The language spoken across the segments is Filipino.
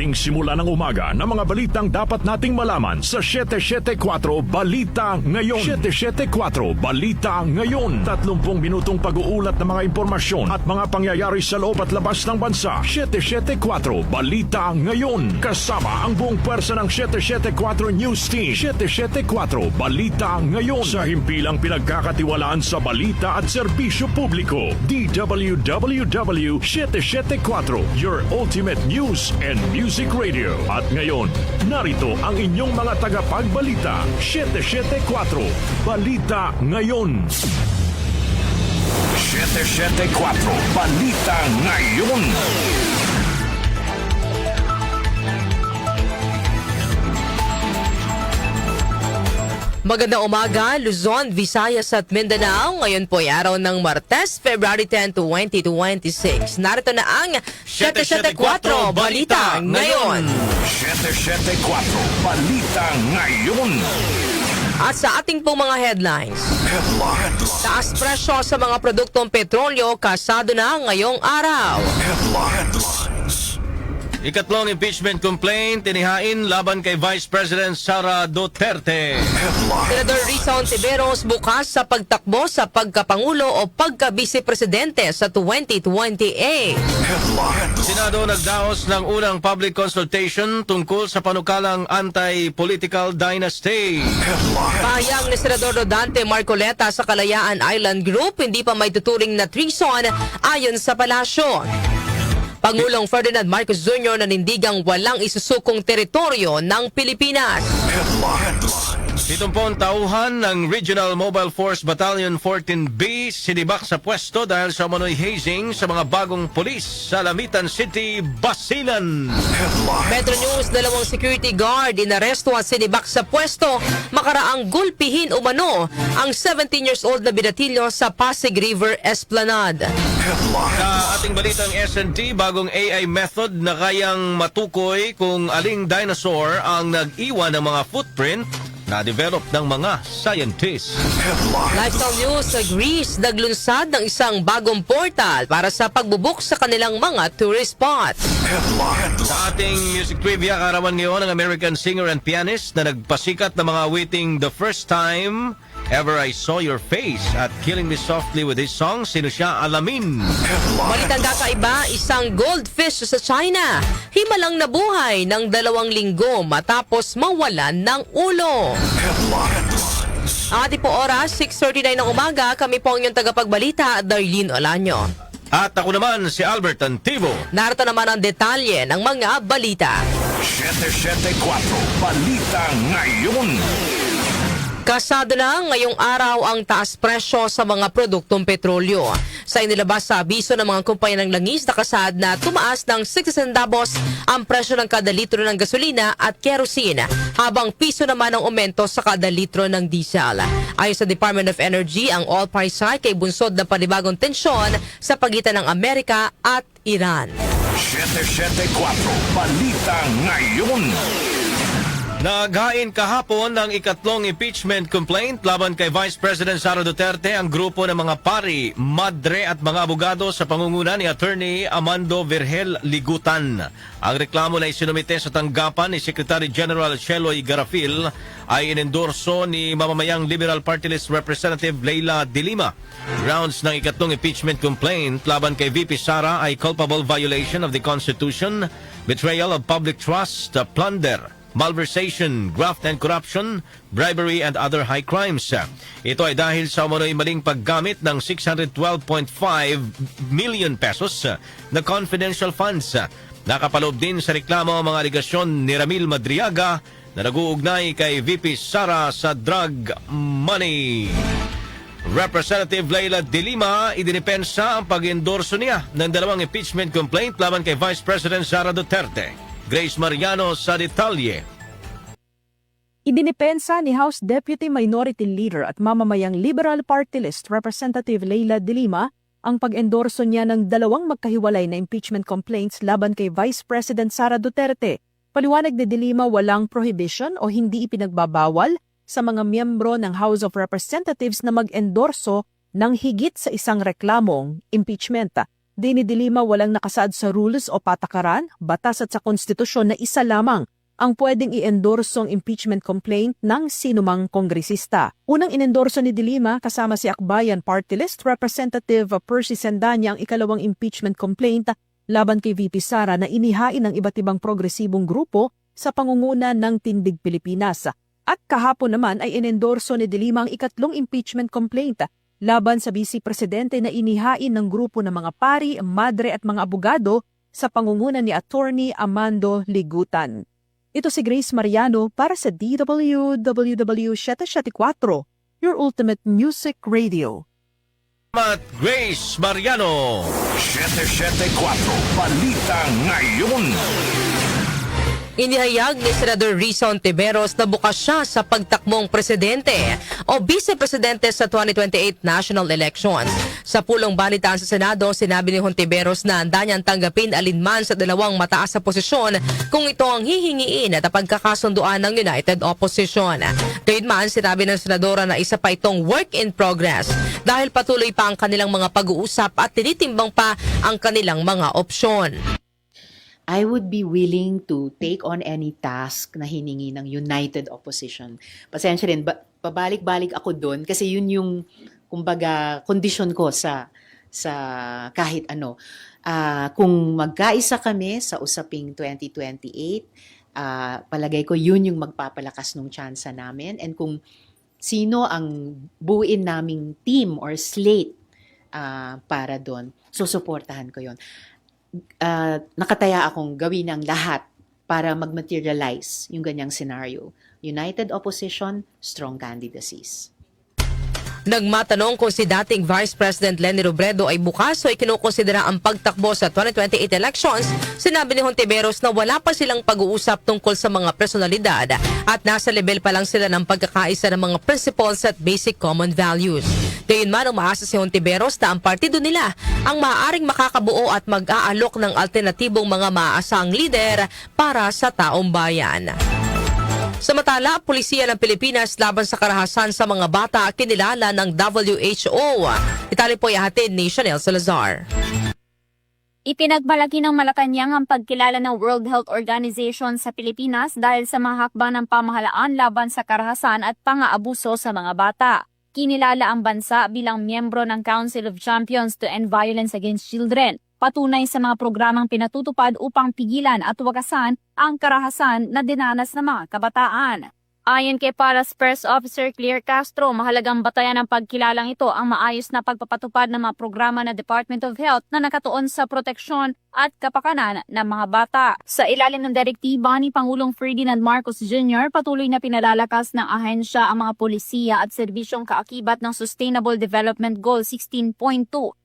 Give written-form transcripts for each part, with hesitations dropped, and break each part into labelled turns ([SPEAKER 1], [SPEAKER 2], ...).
[SPEAKER 1] ating simula ng umaga ng mga balitang dapat nating malaman sa 774 Balita Ngayon. 774 Balita Ngayon. 30 minutong pag-uulat ng mga impormasyon at mga pangyayari sa loob at labas ng bansa. 774 Balita Ngayon. Kasama ang buong pwersa ng 774 News Team. 774 Balita Ngayon. Sa himpilang pinagkakatiwalaan sa balita at serbisyo publiko. DWWW 774, your ultimate news and music radio. At ngayon, narito ang inyong mga tagapagbalita. 774 Balita Ngayon. 774 Balita Ngayon.
[SPEAKER 2] Magandang umaga, Luzon, Visayas at Mindanao. Ngayon po ay araw ng Martes, February 10, 2026. Narito na ang 774 Balita Ngayon.
[SPEAKER 1] 774 Balita Ngayon.
[SPEAKER 2] At sa ating pong mga headlines, taas presyo sa mga produktong petrolyo kasado na ngayong araw.
[SPEAKER 3] Ikatlong impeachment complaint tinihain laban kay Vice President Sara Duterte.
[SPEAKER 2] Senador Risa Hontiveros bukas sa pagtakbo sa pagkapangulo o pagka-vice-presidente sa 2028.
[SPEAKER 3] Senado nagdaos ng unang public consultation tungkol sa panukalang anti-political dynasty.
[SPEAKER 2] Pahayag ni Senador Rodante Marcoleta sa Kalayaan Island Group, hindi pa may tuturing na treason ayon sa palasyo. Pangulong Ferdinand Marcos Jr. nanindigang walang isusukong teritoryo ng Pilipinas.
[SPEAKER 3] 70 tauhan ng Regional Mobile Force Battalion 14B sinibak sa pwesto dahil sa umano'y hazing sa mga bagong pulis sa Lamitan City, Basilan.
[SPEAKER 2] Metro News, 2 security guard inaresto at sinibak sa pwesto makaraang gulpihin umano ang 17 years old na binatilyo sa Pasig River Esplanade.
[SPEAKER 3] Sa ating balitang S&T, bagong AI method na kayang matukoy kung aling dinosaur ang nag-iwan ng mga footprint na-develop ng mga scientists.
[SPEAKER 2] Lifestyle News, sa Greece, naglunsad ng isang bagong portal para sa pagbubuk sa kanilang mga tourist spots.
[SPEAKER 3] Sa ating music trivia, karawan ngayon ang American singer and pianist na nagpasikat ng mga awiting The First Time Ever I Saw Your Face at Killing Me Softly with his song. Sino siya? Alamin.
[SPEAKER 2] Balitang kakaiba, isang goldfish sa China himalang nabuhay ng 2 linggo matapos mawalan ng ulo. Ati po oras, 6:39 ng umaga, kami po ang inyong tagapagbalita, Darlene Olanyo.
[SPEAKER 3] At ako naman si Albert Antivo.
[SPEAKER 2] Narito naman ang detalye ng mga balita.
[SPEAKER 1] 774 Balita Ngayon.
[SPEAKER 2] Kasado na ngayong araw ang taas presyo sa mga produktong petrolyo. Sa inilabas sa abiso ng mga kumpanya ng langis, nakasad na tumaas ng 60 centavos ang presyo ng kada litro ng gasolina at kerosene, habang piso naman ang aumento sa kada litro ng diesel. Ayon sa Department of Energy, ang oil price hike ay bunsod ng panibagong tensyon sa pagitan ng Amerika at Iran.
[SPEAKER 1] 774 Balita Ngayon.
[SPEAKER 3] Naghain kahapon ng ikatlong impeachment complaint laban kay Vice President Sara Duterte ang grupo ng mga pari, madre at mga abogado sa pangunguna ni Attorney Amando Virgel Ligutan. Ang reklamo na isinumite sa tanggapan ni Secretary General Sheloy Garafil ay inendorso ni mamamayang Liberal Party List Representative Leila De Lima. Grounds ng ikatlong impeachment complaint laban kay VP Sara ay culpable violation of the Constitution, betrayal of public trust, plunder, malversation, graft and corruption, bribery and other high crimes. Ito ay dahil sa umano'y maling paggamit ng 612.5 million pesos na confidential funds. Nakapaloob din sa reklamo ang mga aligasyon ni Ramil Madriaga na nag-uugnay kay VP Sara sa drug money. Representative Leila De Lima idinipensa ang pag-endorso niya ng 2 impeachment complaint laban kay Vice President Sara Duterte. Grace Mariano sa detalye.
[SPEAKER 4] Idinipensa ni House Deputy Minority Leader at mamamayang Liberal Party List Representative Leila De Lima ang pag-endorso niya ng 2 magkahiwalay na impeachment complaints laban kay Vice President Sara Duterte. Paliwanag ni De Lima, walang prohibition o hindi ipinagbabawal sa mga miyembro ng House of Representatives na mag-endorso ng higit sa isang reklamong impeachment. Di ni Dilima walang nakasaad sa rules o patakaran, batas at sa konstitusyon na isa lamang ang pwedeng i-endorsong impeachment complaint ng sinumang kongresista. Unang inendorso ni Dilima kasama si Akbayan Party List Representative Percy Sendanya ang ikalawang impeachment complaint laban kay VP Sara na inihain ng iba't ibang progresibong grupo sa pangunguna ng Tindig Pilipinas. At kahapon naman ay inendorso ni Dilima ang ikatlong impeachment complaint laban sa Vice Presidente na inihain ng grupo ng mga pari, madre at mga abogado sa pangunguna ni Attorney Amando Ligutan. Ito si Grace Mariano para sa DWWW 774, your ultimate music radio.
[SPEAKER 3] Salamat, Grace Mariano.
[SPEAKER 1] 774 Balita Ngayon.
[SPEAKER 2] Inihayag ni Senador Risa Hontiveros na bukas siya sa pagtakbong presidente o vice-presidente sa 2028 national elections. Sa pulong balitaan sa Senado, sinabi ni Hontiveros na handa niyang tanggapin alinman sa dalawang mataas na posisyon kung ito ang hihingiin at pagkakasunduan ng United Opposition. Gayunman, sinabi ng senadora na isa pa itong work in progress dahil patuloy pa ang kanilang mga pag-uusap at tinitimbang pa ang kanilang mga opsyon.
[SPEAKER 5] I would be willing to take on any task na hiningi ng United Opposition. Pasensya rin, pabalik-balik ako doon kasi yun yung, kumbaga, kondisyon ko sa kahit ano. Kung magkaisa kami sa usaping 2028, palagay ko yun yung magpapalakas ng tsansa namin. And kung sino ang buuin naming team or slate para doon, susuportahan ko yun. Nakataya akong gawin ang lahat para mag-materialize yung ganyang scenario. United Opposition, strong candidacies.
[SPEAKER 2] Nagmatanong kung si dating Vice President Leni Robredo ay bukas o ikinukonsidera ang pagtakbo sa 2028 elections, sinabi ni Hontiveros na wala pa silang pag-uusap tungkol sa mga personalidad at nasa level pa lang sila ng pagkakaisa ng mga principles at basic common values. Gayunman, umaasa si Hontiveros na ang partido nila ang maaaring makakabuo at mag-aalok ng alternatibong mga maaasahang lider para sa taong bayan. Samantala, Pulisiya ng Pilipinas laban sa karahasan sa mga bata kinilala ng WHO. Itali po ihatid ni Chanel Salazar.
[SPEAKER 6] Ipinagmalaki ng Malacanang ang pagkilala ng World Health Organization sa Pilipinas dahil sa mga hakbang ng pamahalaan laban sa karahasan at pang-aabuso sa mga bata. Kinilala ang bansa bilang miyembro ng Council of Champions to End Violence Against Children, patunay sa mga programang pinatutupad upang pigilan at wagasan ang karahasan na dinanas ng mga kabataan. Ayon kay Paras Press Officer Claire Castro, mahalagang batayan ng pagkilalang ito ang maayos na pagpapatupad ng mga programa ng Department of Health na nakatuon sa proteksyon at kapakanan ng mga bata. Sa ilalim ng direktiba ni Pangulong Ferdinand Marcos Jr., patuloy na pinalalakas ng ahensya ang mga polisiya at serbisyong kaakibat ng Sustainable Development Goal 16.2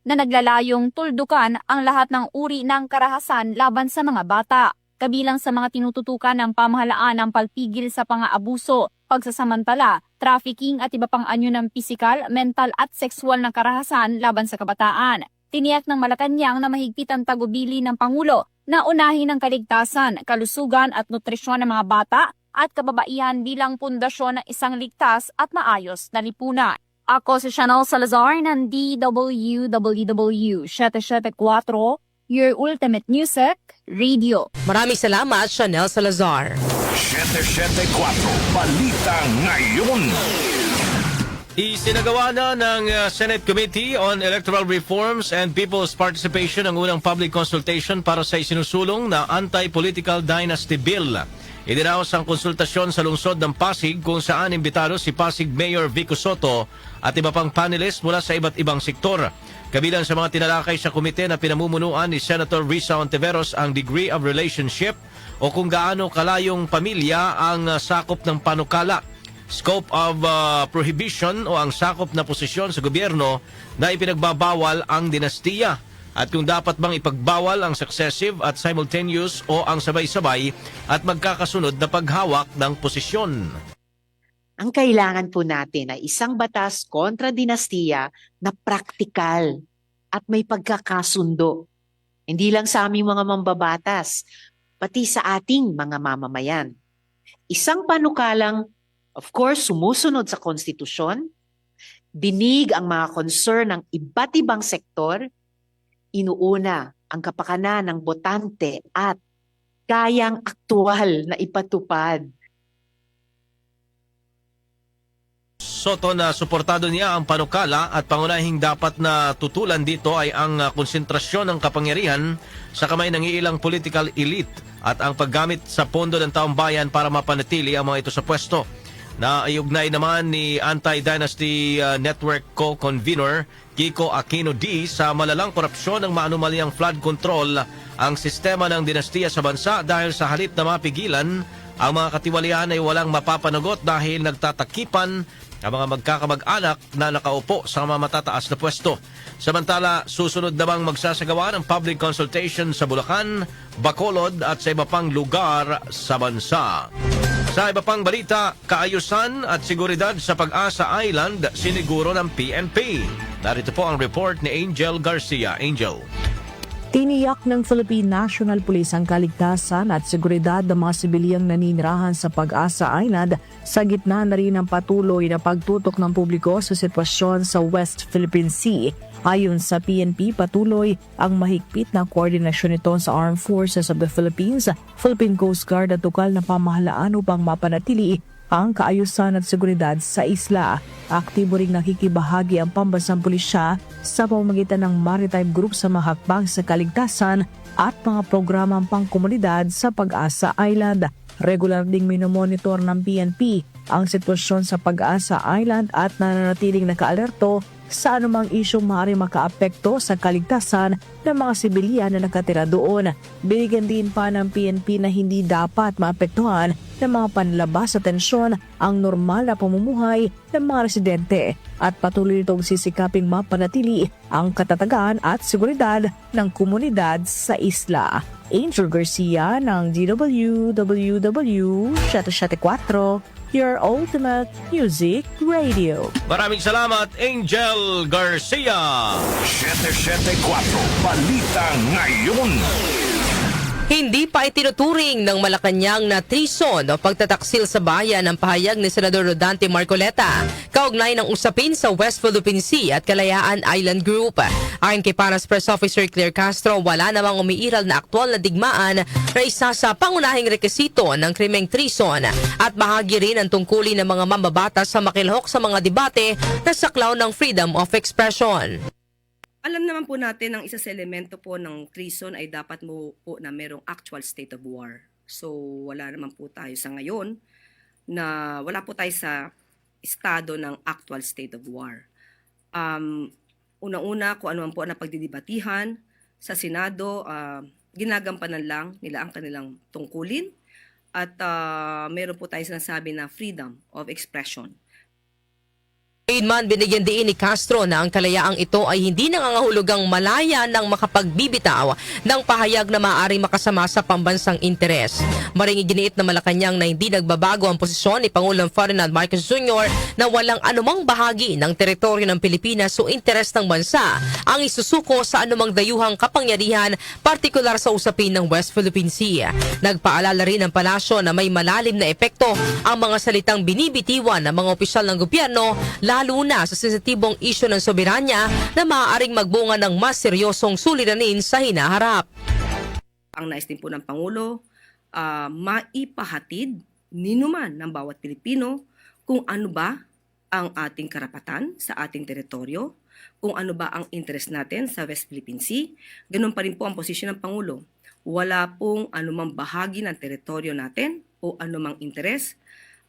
[SPEAKER 6] na naglalayong tuldukan ang lahat ng uri ng karahasan laban sa mga bata. Kabilang sa mga tinututukan ng pamahalaan ang pagpigil sa pang-aabuso, pagsasamantala, trafficking at iba pang anyo ng pisikal, mental at sexual na karahasan laban sa kabataan. Tiniyak ng Malacanang na mahigpit ang tagubili ng Pangulo na unahin ang kaligtasan, kalusugan at nutrisyon ng mga bata at kababaihan bilang pundasyon ng isang ligtas at maayos na lipunan. Ako si Chanel Salazar ng DWWW 774, your ultimate music radio.
[SPEAKER 2] Maraming salamat, Chanel Salazar.
[SPEAKER 1] 774 Balita Ngayon.
[SPEAKER 3] Isinagawa na ng Senate Committee on Electoral Reforms and People's Participation ang unang public consultation para sa isinusulong na Anti-Political Dynasty Bill. Idinaos ang konsultasyon sa lungsod ng Pasig kung saan imbitado si Pasig Mayor Vico Soto at iba pang panelist mula sa iba't ibang sektor. Kabilang sa mga tinalakay sa komite na pinamumunuan ni Senator Risa Hontiveros ang degree of relationship o kung gaano kalayong pamilya ang sakop ng panukala, scope of prohibition o ang sakop na posisyon sa gobyerno na ipinagbabawal ang dinastiya at kung dapat bang ipagbawal ang successive at simultaneous o ang sabay-sabay at magkakasunod na paghawak ng posisyon.
[SPEAKER 5] Ang kailangan po natin ay isang batas kontra dinastiya na praktikal at may pagkakasundo. Hindi lang sa aming mga mambabatas, pati sa ating mga mamamayan. Isang panukalang, of course, sumusunod sa konstitusyon, dinig ang mga concern ng iba't ibang sektor, inuuna ang kapakanan ng botante at kayang aktual na ipatupad.
[SPEAKER 3] Soto na suportado niya ang panukala at pangunahing dapat na tutulan dito ay ang konsentrasyon ng kapangyarihan sa kamay ng ilang political elite at ang paggamit sa pondo ng taong bayan para mapanatili ang mga ito sa pwesto. Naiugnay naman ni Anti-Dynasty Network Co-Convener Kiko Aquino D sa malalang korupsyon ng maanumalyang flood control ang sistema ng dinastiya sa bansa dahil sa halip na mapigilan, ang mga katiwalian ay walang mapapanagot dahil nagtatakipan ang mga magkakamag-anak na nakaupo sa mga matataas na pwesto. Samantala, susunod namang magsasagawa ng public consultation sa Bulacan, Bacolod at sa iba pang lugar sa bansa. Sa iba pang balita, kaayusan at seguridad sa Pag-asa Island siniguro ng PNP. Narito po ang report ni Angel Garcia. Angel.
[SPEAKER 4] Tiniyak ng Philippine National Police ang kaligtasan at seguridad ng mga sibilyang naninirahan sa Pag-asa Island sa gitna na rin ng patuloy na pagtutok ng publiko sa sitwasyon sa West Philippine Sea. Ayon sa PNP, patuloy ang mahigpit na koordinasyon nito sa Armed Forces of the Philippines, Philippine Coast Guard at lokal na pamahalaan upang mapanatili ang kaayusan at seguridad sa isla. Aktibo ring nakikibahagi ang pambansang pulisya sa pamamagitan ng maritime group sa mga hakbang sa kaligtasan at mga programang pangkomunidad sa Pag-asa Island. Regular ding minomonitor ng PNP ang sitwasyon sa Pag-asa Island at nananatiling nakaalerto sa anumang isyong maaaring makaapekto sa kaligtasan ng mga sibilyan na nakatira doon. Binigyan din pa ng PNP na hindi dapat maapektuhan ng mga panlabas sa tensyon ang normal na pamumuhay ng mga residente at patuloy itong sisikaping mapanatili ang katatagan at seguridad ng komunidad sa isla. Angel Garcia ng DWWW 774, your ultimate music radio.
[SPEAKER 3] Maraming salamat, Angel Garcia.
[SPEAKER 1] 774 Balita Ngayon.
[SPEAKER 2] Hindi pa itinuturing ng Malacanang na treason o pagtataksil sa bayan ng pahayag ni Senador Rodante Marcoleta kaugnay ng usapin sa West Philippine Sea at Kalayaan Island Group. Ayon kay Paras Press Officer Claire Castro, wala namang umiiral na aktwal na digmaan na isa sa pangunahing rekisito ng krimeng treason at bahagi rin ang tungkulin ng mga mambabatas sa makilhok sa mga debate na saklaw ng freedom of expression.
[SPEAKER 7] Alam naman po natin ang isa sa elemento po ng treason ay dapat mo po na merong actual state of war. So wala naman po tayo sa ngayon na wala po tayo sa estado ng actual state of war. Una-una kung ano man po ang napagdidibatihan sa Senado, ginagampanan lang nila ang kanilang tungkulin at meron po tayo sinasabi na freedom of expression.
[SPEAKER 2] Ayunman, binigyan diin ni Castro na ang kalayaang ito ay hindi nangangahulugang malaya ng makapagbibitaw ng pahayag na maaaring makasama sa pambansang interes. Maring iginiit na Malacanang na hindi nagbabago ang posisyon ni Pangulong Ferdinand Marcos Jr. na walang anumang bahagi ng teritoryo ng Pilipinas o interes ng bansa ang isusuko sa anumang dayuhang kapangyarihan, partikular sa usapin ng West Philippine Sea. Nagpaalala rin ang palasyo na may malalim na epekto ang mga salitang binibitiwan ng mga opisyal ng gobyerno, lalo na sa sensitibong isyu ng soberanya na maaaring magbunga ng mas seryosong suliranin sa hinaharap.
[SPEAKER 7] Ang nais din po ng Pangulo, maipahatid ninuman ng bawat Pilipino kung ano ba ang ating karapatan sa ating teritoryo, kung ano ba ang interest natin sa West Philippine Sea. Ganun pa rin po ang posisyon ng Pangulo. Wala pong anumang bahagi ng teritoryo natin o anumang interest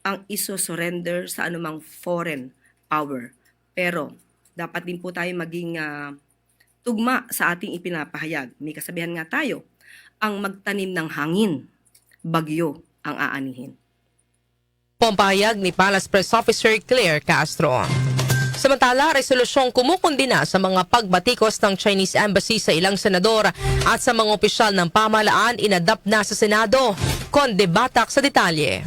[SPEAKER 7] ang iso-surrender sa anumang foreign power. Pero dapat din po tayo maging tugma sa ating ipinapahayag. May kasabihan nga tayo, ang magtanim ng hangin, bagyo ang aanihin.
[SPEAKER 2] Pampahayag ni Palace Press Officer Claire Castro. Samantala, resolusyong kumukundina sa mga pagbatikos ng Chinese Embassy sa ilang senador at sa mga opisyal ng pamahalaan inadapt na sa Senado. Conde Batak sa detalye.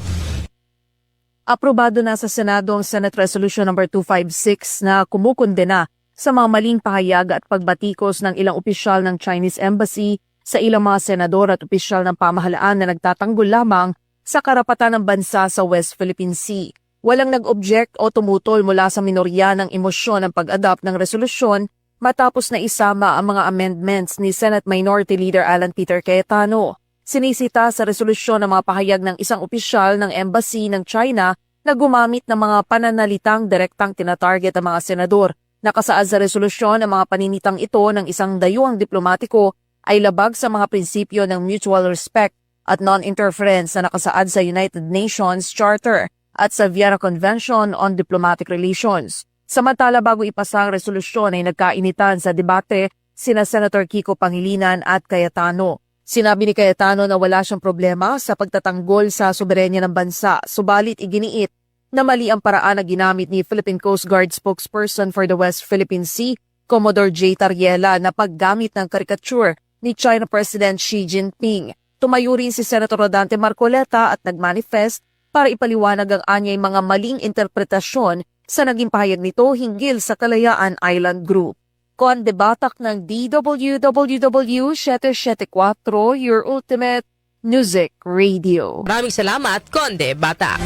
[SPEAKER 4] Aprobado na sa Senado ang Senate Resolution No. 256 na kumukundena sa mga maling pahayag at pagbatikos ng ilang opisyal ng Chinese Embassy sa ilang mga senador at opisyal ng pamahalaan na nagtatanggol lamang sa karapatan ng bansa sa West Philippine Sea. Walang nag-object o tumutol mula sa minorya ng emosyon ng pag-adopt ng resolusyon
[SPEAKER 8] matapos na isama ang mga amendments ni Senate Minority Leader Alan Peter Cayetano. Sinisita sa resolusyon ng mga pahayag ng isang opisyal ng Embassy ng China na gumamit ng mga pananalitang direktang tinatarget ang mga senador. Nakasaad sa resolusyon ang mga paninitang ito ng isang dayuhang diplomatiko ay labag sa mga prinsipyo ng mutual respect at non-interference na nakasaad sa United Nations Charter at sa Vienna Convention on Diplomatic Relations. Samantala bago ipasa ang resolusyon ay nagkainitan sa debate sina Senator Kiko Pangilinan at Cayetano. Sinabi ni Cayetano na wala siyang problema sa pagtatanggol sa soberenya ng bansa, subalit iginiit na mali ang paraan na ginamit ni Philippine Coast Guard spokesperson for the West Philippine Sea, Commodore J. Tariela, na paggamit ng karikature ni China President Xi Jinping. Tumayo rin si Senator Rodante Marcoleta at nagmanifest para ipaliwanag ang anyay mga maling interpretasyon sa naging pahayag nito hinggil sa Kalayaan Island Group. Kon Debatak ng DWWW 774, your ultimate music radio.
[SPEAKER 2] Maraming salamat, Conde Bata.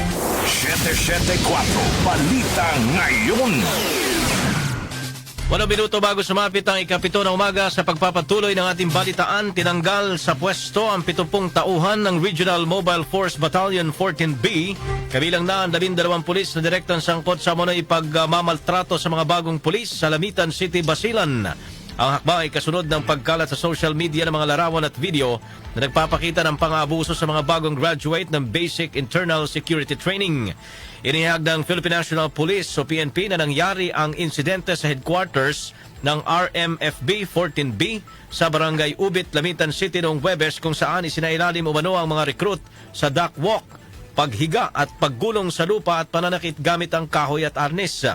[SPEAKER 1] 774 Balita Ngayon.
[SPEAKER 3] 8 minuto bago sumapit ang ikapito ng umaga sa pagpapatuloy ng ating balitaan, tinanggal sa pwesto ang 70 tauhan ng Regional Mobile Force Battalion 14B, kabilang na ang 12 pulis na direktang sangkot sa munay pagmamaltrato sa mga bagong pulis sa Lamitan City, Basilan. Ang hakbang ay kasunod ng pagkalat sa social media ng mga larawan at video na nagpapakita ng pang-aabuso sa mga bagong graduate ng Basic Internal Security Training. Inihag ng Philippine National Police o PNP na nangyari ang insidente sa headquarters ng RMFB 14B sa Barangay Ubit, Lamitan City noong Huwebes, kung saan isinailalim umano ang mga recruit sa duck walk, paghiga at paggulong sa lupa at pananakit gamit ang kahoy at arnis.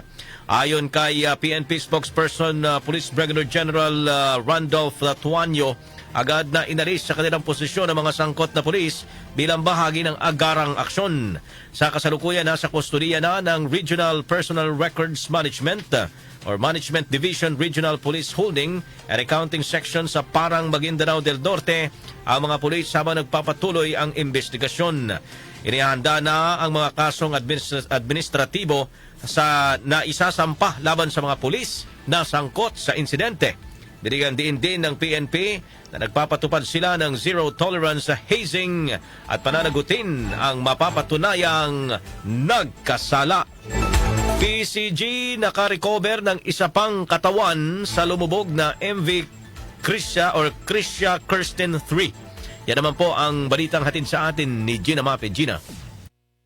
[SPEAKER 3] Ayon kay PNP spokesperson Police Brigadier General Randolph Tuanyo, agad na inalis sa kanilang posisyon ang mga sangkot na pulis bilang bahagi ng agarang aksyon. Sa kasalukuyan, nasa kustodiya na ng Regional Personal Records Management or Management Division Regional Police Holding and Accounting Section sa Parang, Maguindanao del Norte ang mga pulis habang nagpapatuloy ang investigasyon. Inihanda na ang mga kasong administratibo na isasampa laban sa mga pulis na sangkot sa insidente. Dinigandiin din ng PNP na nagpapatupad sila ng zero tolerance sa hazing at pananagutin ang mapapatunayang nagkasala. PCG nakarecover ng isa pang katawan sa lumubog na MV Krisha Kirsten 3. Yan naman po ang balitang hatid sa atin ni Gina Mape. Gina.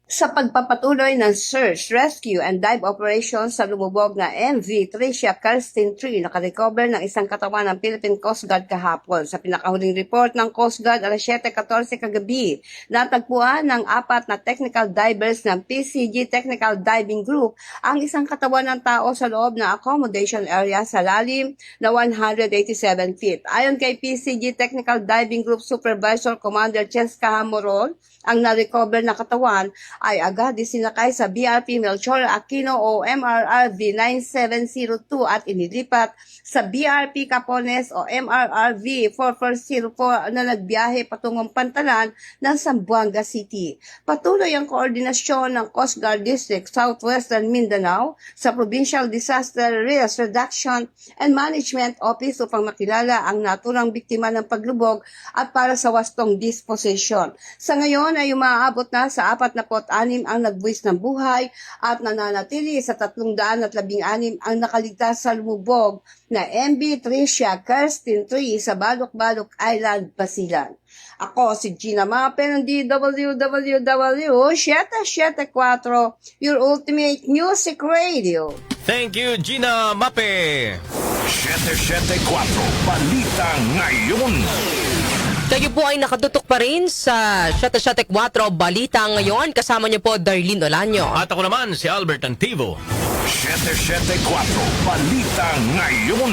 [SPEAKER 9] Sa pagpapatuloy ng search, rescue and dive operations sa lumubog na MV Tricia Kirsten 3, nakarecover ng isang katawan ng Philippine Coast Guard kahapon. Sa pinakahuling report ng Coast Guard alas 7:14 kagabi, natagpuan ng 4 na technical divers ng PCG Technical Diving Group ang isang katawan ng tao sa loob ng accommodation area sa lalim na 187 feet. Ayon kay PCG Technical Diving Group Supervisor Commander Cheska Hamorol, ang na-recover na katawan ay agad isinakay sa BRP Melchor Aquino o MRRV 9702 at inilipat sa BRP Capones o MRRV 4404 na nagbiyahe patungong Pantalan ng Zamboanga City. Patuloy ang koordinasyon ng Coast Guard District Southwestern Mindanao sa Provincial Disaster Risk Reduction and Management Office upang makilala ang naturang biktima ng paglubog at para sa wastong disposition. Sa ngayon ay umaabot na sa 46 ang nagbuwis ng buhay at nananatili sa 316 ang nakaligtas sa lumubog na MV Tricia Kirsten 3 sa Balok-Balok Island, Basilan. Ako si Gina Mape ng DWWW 774, your ultimate music radio.
[SPEAKER 3] Thank you, Gina Mape.
[SPEAKER 1] 774 Balita Ngayon.
[SPEAKER 2] Kayo po ay nakatutok pa rin sa 774 Balita Ngayon. Kasama niyo po Darlene Olanyo.
[SPEAKER 3] At ako naman si Albert Antivo.
[SPEAKER 1] 774 Balita Ngayon.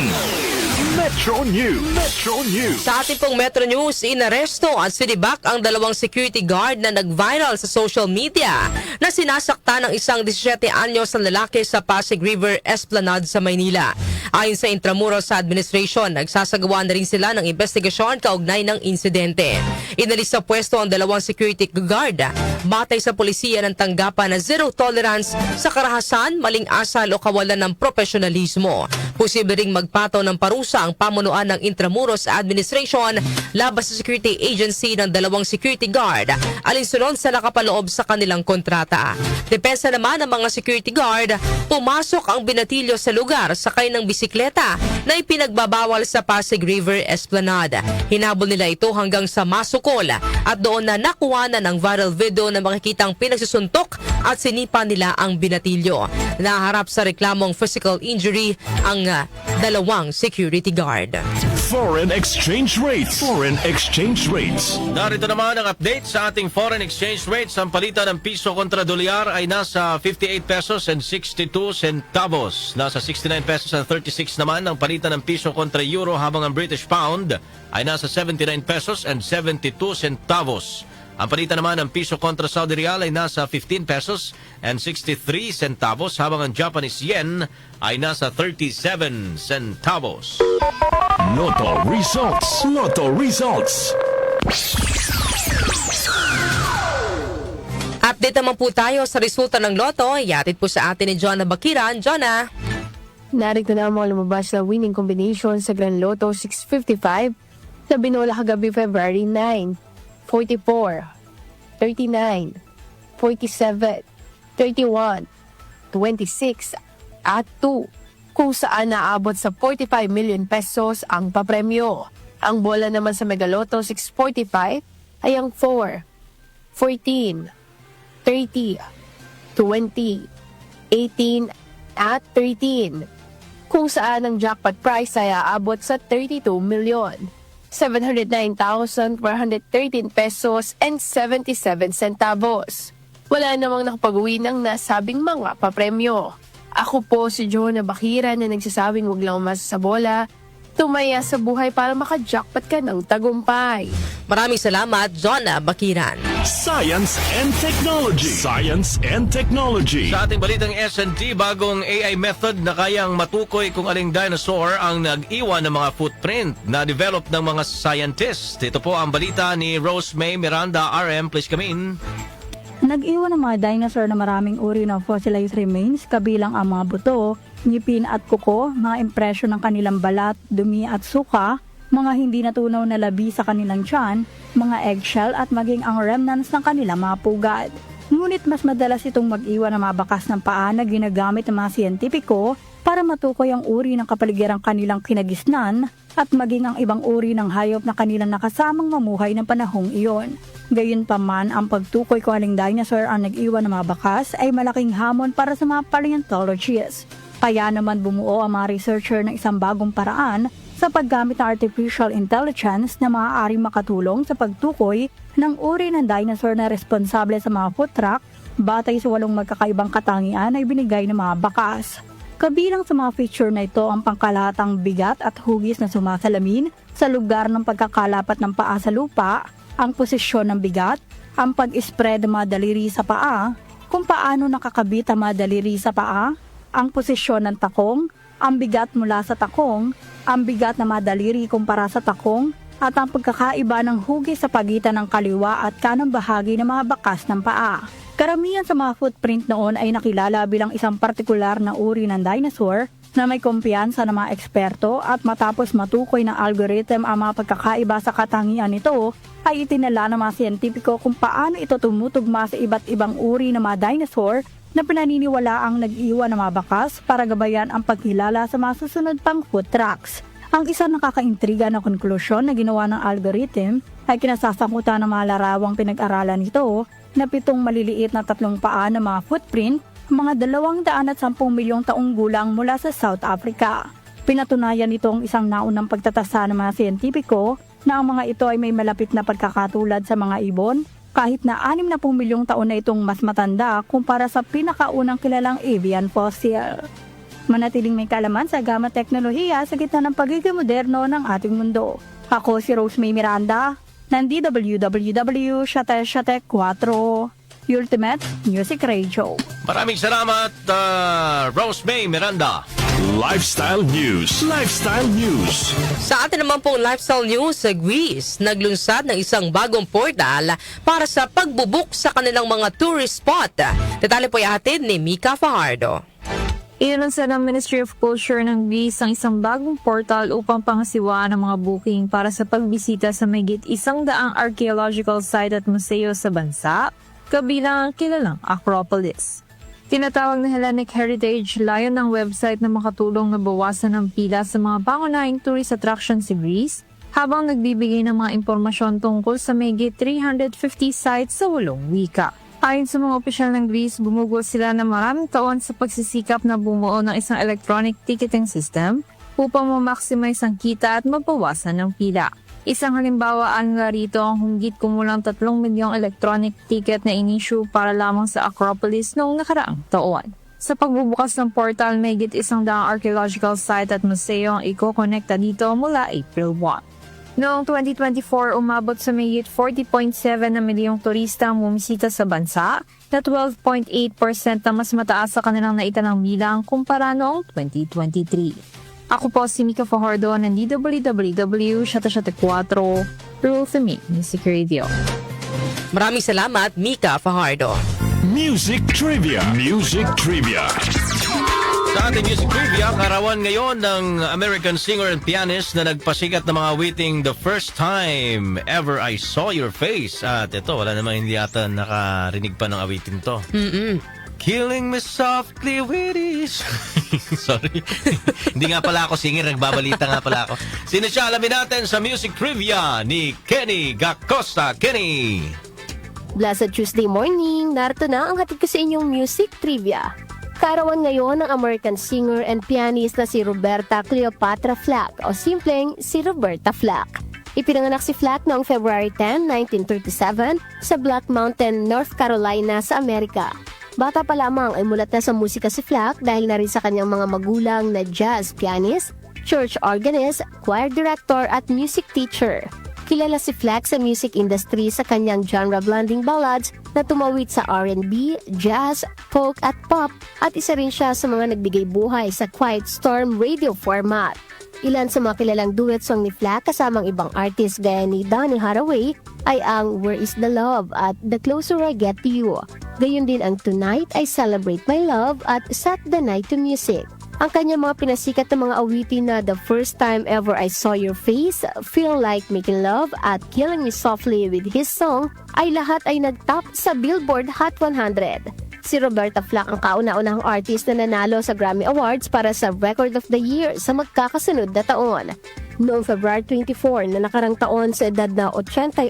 [SPEAKER 1] Metro News.
[SPEAKER 2] Sa ating pong Metro News, inaresto at sinibak ang 2 security guard na nag-viral sa social media na sinasakta ng isang 17 anyos na lalaki sa Pasig River Esplanade sa Maynila. Ayon sa Intramuros Administration, nagsasagawa na rin sila ng investigasyon kaugnay ng insidente. Inalis sa pwesto ang 2 security guard batay sa polisiya ng tanggapan na zero tolerance sa karahasan, maling asal o kawalan ng profesionalismo. Posible ring magpataw ng parusa ang pamunuan ng Intramuros Administration laban sa security agency ng 2 security guard alinsunod sa nakapaloob sa kanilang kontrata. Depensa naman ng mga security guard, pumasok ang binatilyo sa lugar sakay ng bisikleta na ipinagbabawal sa Pasig River Esplanade. Hinabol nila ito hanggang sa Masukol at doon na nakuha na ng viral video na makikitang pinagsusuntok at sinipa nila ang binatilyo. Naharap sa reklamong physical injury ang 2 security guard.
[SPEAKER 1] Foreign exchange rates. Foreign exchange rates.
[SPEAKER 3] Narito naman ang update sa ating foreign exchange rates. Ang palitan ng piso kontra dolyar ay nasa 58 pesos and 62 centavos. Nasa 69 pesos and 36 naman ang palitan ng piso kontra euro, habang ang British pound ay nasa 79 pesos and 72 centavos. Ang palitan naman ng piso kontra Saudi Real ay nasa 15 pesos and 63 centavos, habang ang Japanese yen ay nasa 37 centavos.
[SPEAKER 1] Lotto results. Lotto results.
[SPEAKER 2] Update naman po tayo sa resulta ng Lotto. Iatid po sa atin ni Jonah Bakiran. Jonah.
[SPEAKER 10] Narito na ang mga lumabas na winning combination sa Grand Lotto 655 sa binola kagabi February 9. 44, 39, 47, 31, 26, at 2, kung saan naabot sa 45 million pesos ang papremyo. Ang bola naman sa Megaloto 645 ay ang 4, 14, 30, 20, 18, at 13, kung saan ang jackpot prize ay aabot sa 32 million. 709,413 pesos and 77 centavos. Wala namang nakapag-uwi ng nasabing mga papremyo. Ako po si Jonah Bakira na nagsasabing wag lang umasa sa bola, tumaya sa buhay para maka-jackpot ka ng tagumpay.
[SPEAKER 2] Maraming salamat, Jonah Bakiran.
[SPEAKER 1] Science and technology. Science and technology.
[SPEAKER 3] Sa ating balitang S&T, bagong AI method na kayang matukoy kung aling dinosaur ang nag-iwan ng mga footprint na develop ng mga scientists. Ito po ang balita ni Rose May Miranda, RM. Please come in.
[SPEAKER 11] Nag-iwan ng mga dinosaur na maraming uri ng fossilized remains, kabilang ang mga buto, ngipin at kuko, mga impresyon ng kanilang balat, dumi at suka, mga hindi natunaw na labi sa kanilang tiyan, mga eggshell at maging ang remnants ng kanilang mga pugad. Ngunit mas madalas itong mag-iwan ng mga bakas ng paa na ginagamit ng mga siyentipiko para matukoy ang uri ng kapaligirang kanilang kinagisnan at maging ang ibang uri ng hayop na kanilang nakasamang mamuhay ng panahong iyon. Gayunpaman, ang pagtukoy kung aling dinosaur ang nag-iwan ng mga bakas ay malaking hamon para sa mga paleontologists. Kaya naman bumuo ang mga researcher ng isang bagong paraan sa paggamit ng artificial intelligence na maaaring makatulong sa pagtukoy ng uri ng dinosaur na responsable sa mga foot track batay sa 8 magkakaibang katangian na ibinigay ng mga bakas. Kabilang sa mga feature na ito ang pangkalahatang bigat at hugis na sumasalamin sa lugar ng pagkakalapat ng paa sa lupa, ang posisyon ng bigat, ang pag-spread ng mga daliri sa paa, kung paano nakakabit ang mga daliri sa paa, ang posisyon ng takong, ang bigat mula sa takong, ang bigat ng mga daliri kumpara sa takong, at ang pagkakaiba ng hugis sa pagitan ng kaliwa at kanang bahagi ng mga bakas ng paa. Karamihan sa mga footprint noon ay nakilala bilang isang partikular na uri ng dinosaur na may kumpiyansa ng mga eksperto, at matapos matukoy ng algorithm ang mga pagkakaiba sa katangian nito, ay itinala ng mga siyentipiko kung paano ito tumutugma sa iba't ibang uri ng mga dinosaur na pinaniniwala ang nag-iwan ng mga bakas para gabayan ang pagkilala sa mga susunod pang foot tracks. Ang isang nakakaintriga na konklusyon na ginawa ng algorithm ay kinasasakutan ng mga larawang pinag-aralan nito na 7 maliliit na 3 paa ng mga footprint, mga 210 milyong taong gulang mula sa South Africa. Pinatunayan nito ang isang naunang pagtatasa ng mga siyentipiko na ang mga ito ay may malapit na pagkakatulad sa mga ibon, kahit na 60 milyong taon na itong mas matanda kumpara sa pinakaunang kilalang avian fossil. Manatiling may kaalaman sa gama teknolohiya sa gitna ng pagiging moderno ng ating mundo. Ako si Rose May Miranda, ng DWWW 774 Ultimate Music Radio.
[SPEAKER 3] Maraming salamat, Rose May Miranda.
[SPEAKER 1] Lifestyle News. Lifestyle News.
[SPEAKER 2] Sa atin naman pong lifestyle news, sa Greece, naglunsad ng isang bagong portal para sa pagbubuk sa kanilang mga tourist spot. Detalye po ihatid ni Mika Fajardo.
[SPEAKER 12] Inunsad ng Ministry of Culture ng Greece ang isang bagong portal upang pangasiwaan ang mga booking para sa pagbisita sa mahigit 100 archaeological site at museo sa bansa, kabilang ang kilalang Acropolis. Tinatawag na Hellenic Heritage, layon ng website na makatulong na bawasan ang pila sa mga pangunahing tourist attractions sa Greece, habang nagbibigay ng mga impormasyon tungkol sa mahigit 350 sites sa 8 wika. Ayon sa mga opisyal ng Greece, bumugol sila ng maraming taon sa pagsisikap na bumuo ng isang electronic ticketing system upang ma-maximize ang kita at mabawasan ang pila. Isang halimbawa nga rito ang humigit kumulang 3 milyong electronic ticket na in-issue para lamang sa Acropolis noong nakaraang taon. Sa pagbubukas ng portal, may higit 100 archaeological site at museo ang iko-connecta dito mula April 1. Noong 2024, umabot sa mahigit 40.7 na milyong turista ang bumisita sa bansa, na 12.8% na mas mataas sa kanilang naitanang bilang kumpara noong 2023. Ako po si Mika Fajardo ng DWWW 774 Rule to Make Music Radio.
[SPEAKER 2] Maraming salamat, Mika Fajardo.
[SPEAKER 1] Music Trivia. Music Trivia.
[SPEAKER 3] Sa ating music trivia, karawan ngayon ng American singer and pianist na nagpasikat ng mga awiting The First Time Ever I Saw Your Face. At ito, wala namang hindi yata nakarinig pa ng awitin to. Killing me softly with his... Sorry. Hindi nga pala ako singer, nagbabalita nga pala ako. Sino siya? Alamin natin sa music trivia ni Kenny Gacosta. Kenny!
[SPEAKER 10] Blessed Tuesday morning, narito na ang hatid ko sa inyong music trivia. Karawan ngayon ng American singer and pianist na si Roberta Cleopatra Flack o simpleng si Roberta Flack. Ipinanganak si Flack noong February 10, 1937 sa Black Mountain, North Carolina sa Amerika. Bata pa lamang ay mulat na sa musika si Flack dahil na rin sa kanyang mga magulang na jazz pianist, church organist, choir director at music teacher. Kilala si Flack sa music industry sa kanyang genre-blending ballads na tumawid sa R&B, jazz, folk at pop at isa rin siya sa mga nagbigay buhay sa Quiet Storm radio format. Ilan sa mga kilalang duet song ni Flack kasamang ibang artist gaya ni Donny Haraway ay ang Where Is the Love at The Closer I Get to You. Gayon din ang Tonight I Celebrate My Love at Set the Night to Music. Ang kanyang mga pinasikat na mga awitin na The First Time Ever I Saw Your Face, Feel Like Making Love at Killing Me Softly with his song ay lahat ay nag-top sa Billboard Hot 100. Si Roberta Flack ang kauna-unahang artist na nanalo sa Grammy Awards para sa Record of the Year sa magkakasunod na taon. Noong February 24 na nakarang taon sa edad na 88,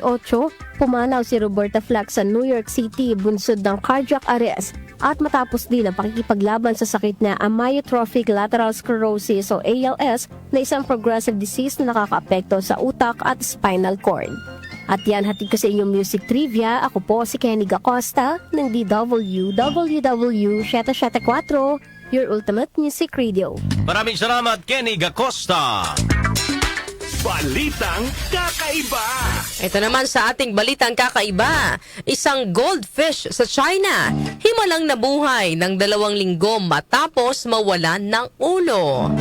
[SPEAKER 10] pumanaw si Roberta Flack sa New York City bunsod ng cardiac arrest at matapos din ang pakikipaglaban sa sakit na amyotrophic lateral sclerosis o ALS na isang progressive disease na nakakaapekto sa utak at spinal cord. At yan, hatid ko sa inyong music trivia. Ako po si Kenny Gacosta ng DWWW 774, your ultimate music radio.
[SPEAKER 3] Maraming salamat, Kenny Gacosta.
[SPEAKER 1] Balitang Kakaiba.
[SPEAKER 2] Ito naman sa ating balitang kakaiba, isang goldfish sa China, himalang nabuhay ng 2 linggo matapos mawalan ng ulo.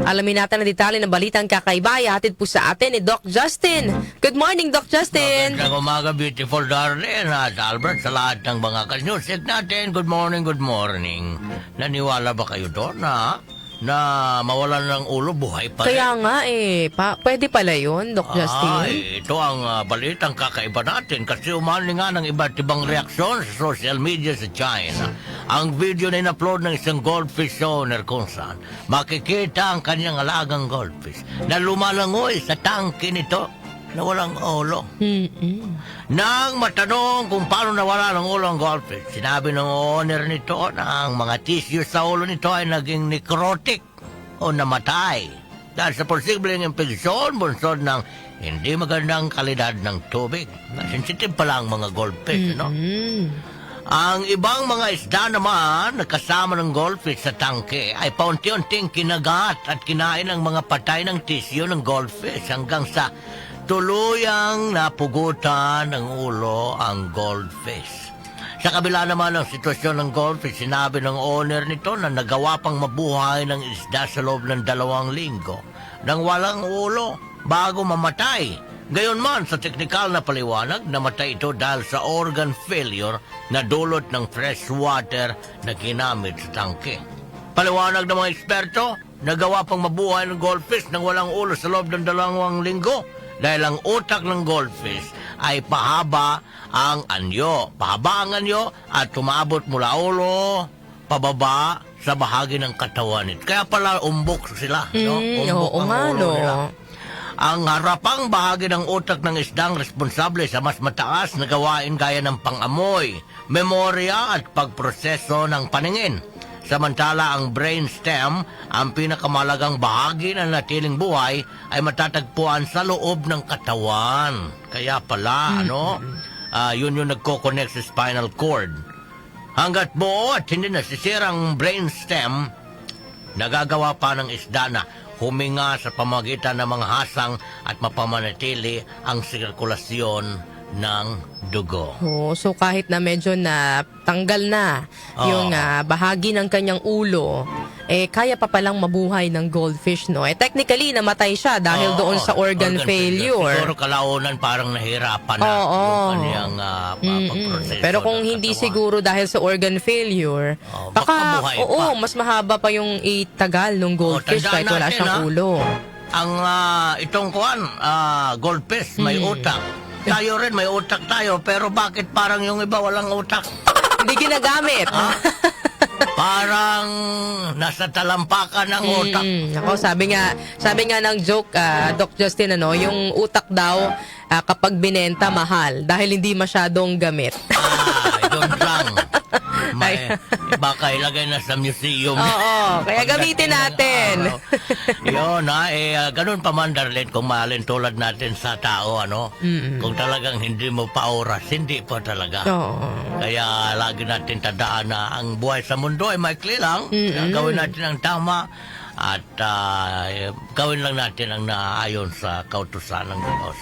[SPEAKER 2] Alamin natin ang detalye ng balitang kakaiba, hatid po sa atin ni Doc Justin. Good morning, Doc Justin.
[SPEAKER 13] Magandang umaga, beautiful darling. At Albert, sa lahat ng mga kanyusik natin, good morning, good morning. Naniwala ba kayo doon na mawalan ng ulo, buhay pa rin?
[SPEAKER 2] Kaya nga pwede pala yun, Doc Justin.
[SPEAKER 13] Ito ang balitang kakaiba natin kasi umani nga ng iba't ibang reaksyon sa social media sa China. Ang video na in-upload ng isang goldfish owner kung saan makikita ang kanyang alagang goldfish na lumalangoy sa tangke nito na walang ulo. Nang matanong kung paano nawala ng ulo ang goldfish, sinabi ng owner nito na ang mga tissue sa ulo nito ay naging necrotic o namatay dahil sa posibleng impeksyon bunsod ng hindi magandang kalidad ng tubig. Sensitive pala ang mga goldfish, no? Ang ibang mga isda naman na kasama ng goldfish sa tangke ay paunti-unting kinagat at kinain ang mga patay ng tissue ng goldfish hanggang sa tuluyang napugutan ng ulo ang goldfish. Sa kabila naman ng sitwasyon ng goldfish, sinabi ng owner nito na nagawa pang mabuhay ng isda sa loob ng 2 linggo nang walang ulo bago mamatay. Gayunman, sa teknikal na paliwanag, namatay ito dahil sa organ failure na dulot ng fresh water na ginamit sa tangke. Paliwanag ng mga eksperto, nagawa pang mabuhay ng goldfish nang walang ulo sa loob ng 2 linggo dahil ang utak ng goldfish ay pahaba ang anyo. Pahaba ang anyo at tumaabot mula ulo, pababa sa bahagi ng katawan. Kaya pala umbok sila. No? Umbok
[SPEAKER 2] oo
[SPEAKER 13] ang
[SPEAKER 2] nga,
[SPEAKER 13] ulo
[SPEAKER 2] no.
[SPEAKER 13] nila. Ang harapang bahagi ng utak ng isdang responsable sa mas mataas na gawain gaya ng pangamoy, memorya at pagproseso ng paningin. Samantala ang brainstem, ang pinakamalagang bahagi na natiling buhay, ay matatagpuan sa loob ng katawan. Kaya pala, yun yung nagko-connect sa spinal cord. Hanggat buo at hindi nasisira ang brainstem, nagagawa pa ng isda na huminga sa pamagitan ng mga hasang at mapamanatili ang sirkulasyon ng dugo.
[SPEAKER 2] Oh, so kahit na medyo na tanggal na yung bahagi ng kanyang ulo, kaya pa palang mabuhay ng goldfish, no? Technically, namatay siya dahil doon sa organ failure.
[SPEAKER 13] Siguro kalaunan parang nahirapan na
[SPEAKER 2] Oo.
[SPEAKER 13] yung kanyang pagproseso.
[SPEAKER 2] Pero kung
[SPEAKER 13] ng
[SPEAKER 2] hindi
[SPEAKER 13] katawan.
[SPEAKER 2] siguro dahil sa organ failure,
[SPEAKER 13] baka
[SPEAKER 2] baka,
[SPEAKER 13] buhay
[SPEAKER 2] oo,
[SPEAKER 13] pa.
[SPEAKER 2] mas mahaba pa yung itagal ng goldfish
[SPEAKER 13] tandaan
[SPEAKER 2] kahit wala
[SPEAKER 13] natin,
[SPEAKER 2] siyang ulo.
[SPEAKER 13] Ang itong goldfish may utak. Tayo rin may utak tayo, pero bakit parang yung iba walang utak?
[SPEAKER 2] Hindi ginagamit.
[SPEAKER 13] Parang nasa talampakan ng utak.
[SPEAKER 2] Ako, sabi nga ng joke, Doc Justin, yung utak daw kapag binenta mahal dahil hindi masyadong gamit.
[SPEAKER 13] Yun lang. Baka ilagay na sa museum.
[SPEAKER 2] Oo, kaya gamitin natin.
[SPEAKER 13] Yun ganun pa man, Darlene, kung mahalin tulad natin sa tao, kung talagang hindi mo pa oras, hindi pa talaga.
[SPEAKER 2] Oo.
[SPEAKER 13] Kaya lagi natin tandaan na ang buhay sa mundo ay maikli lang. Kaya gawin natin ang tama at gawin lang natin ang naayon sa kautusan ng Diyos.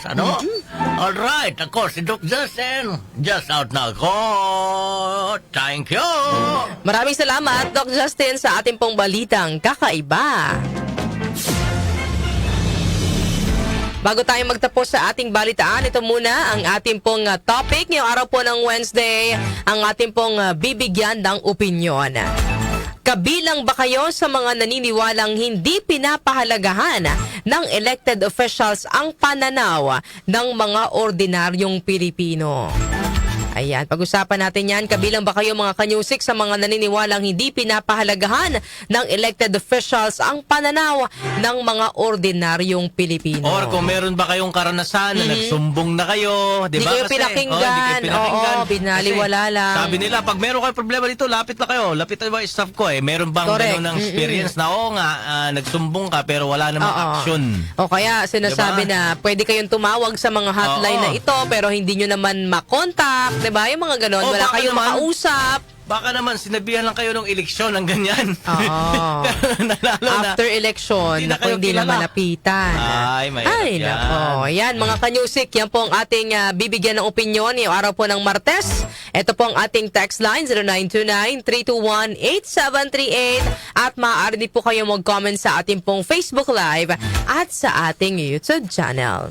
[SPEAKER 13] Alright, ako si Doc Justin. Just out na ako. Thank you.
[SPEAKER 2] Maraming salamat, Doc Justin, sa ating pong balitang kakaiba. Bago tayo magtapos sa ating balitaan, ito muna ang ating pong topic ngayong araw po ng Wednesday, ang ating pong bibigyan ng opinyon. Kabilang ba kayo sa mga naniniwalang hindi pinapahalagahan ng elected officials ang pananaw ng mga ordinaryong Pilipino? Ayan, pag-usapan natin yan. Kabilang ba kayo mga kanyusik sa mga naniniwalang hindi pinapahalagahan ng elected officials ang pananaw ng mga ordinaryong Pilipino?
[SPEAKER 3] Or kung meron ba kayong karanasan na nagsumbong na kayo, di
[SPEAKER 2] Di
[SPEAKER 3] ba?
[SPEAKER 2] kayo pinakinggan. Oo, binaliwala
[SPEAKER 3] Kasi
[SPEAKER 2] lang.
[SPEAKER 3] sabi nila, pag meron kayong problema dito, lapit na kayo. Lapit na ba yung staff ko Meron bang
[SPEAKER 2] Correct.
[SPEAKER 3] ganun ng experience na, nagsumbong ka pero wala namang action.
[SPEAKER 2] O kaya sinasabi na pwede kayong tumawag sa mga hotline na ito pero hindi nyo naman makontak. Diba? Yung mga ganon. Wala
[SPEAKER 3] baka
[SPEAKER 2] kayong
[SPEAKER 3] naman,
[SPEAKER 2] makausap.
[SPEAKER 3] Baka naman sinabihan lang kayo ng eleksyon ng ganyan.
[SPEAKER 2] Oo. After election,
[SPEAKER 3] Hindi na kayo
[SPEAKER 2] hindi
[SPEAKER 3] kilala.
[SPEAKER 2] naman napitan.
[SPEAKER 3] Ay, mahirap yan.
[SPEAKER 2] nako. Yan, mga kanyusik, yan po ang ating bibigyan ng opinyon yung araw po ng Martes. Ito po ang ating text line, 0929-321-8738. At maaari din po kayo mag-comment sa ating pong Facebook Live at sa ating YouTube channel.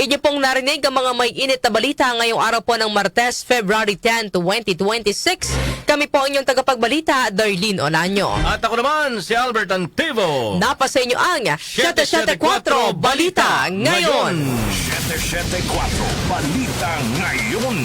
[SPEAKER 2] Inyo pong narinig ang mga may init na balita ngayong araw po ng Martes, February 10, 2026. Kami po ang inyong tagapagbalita, Darlene Olanyo.
[SPEAKER 3] At ako naman, si Albert Antivo.
[SPEAKER 2] Napasa inyo ang 774 Balita Ngayon.
[SPEAKER 1] 774 Balita Ngayon.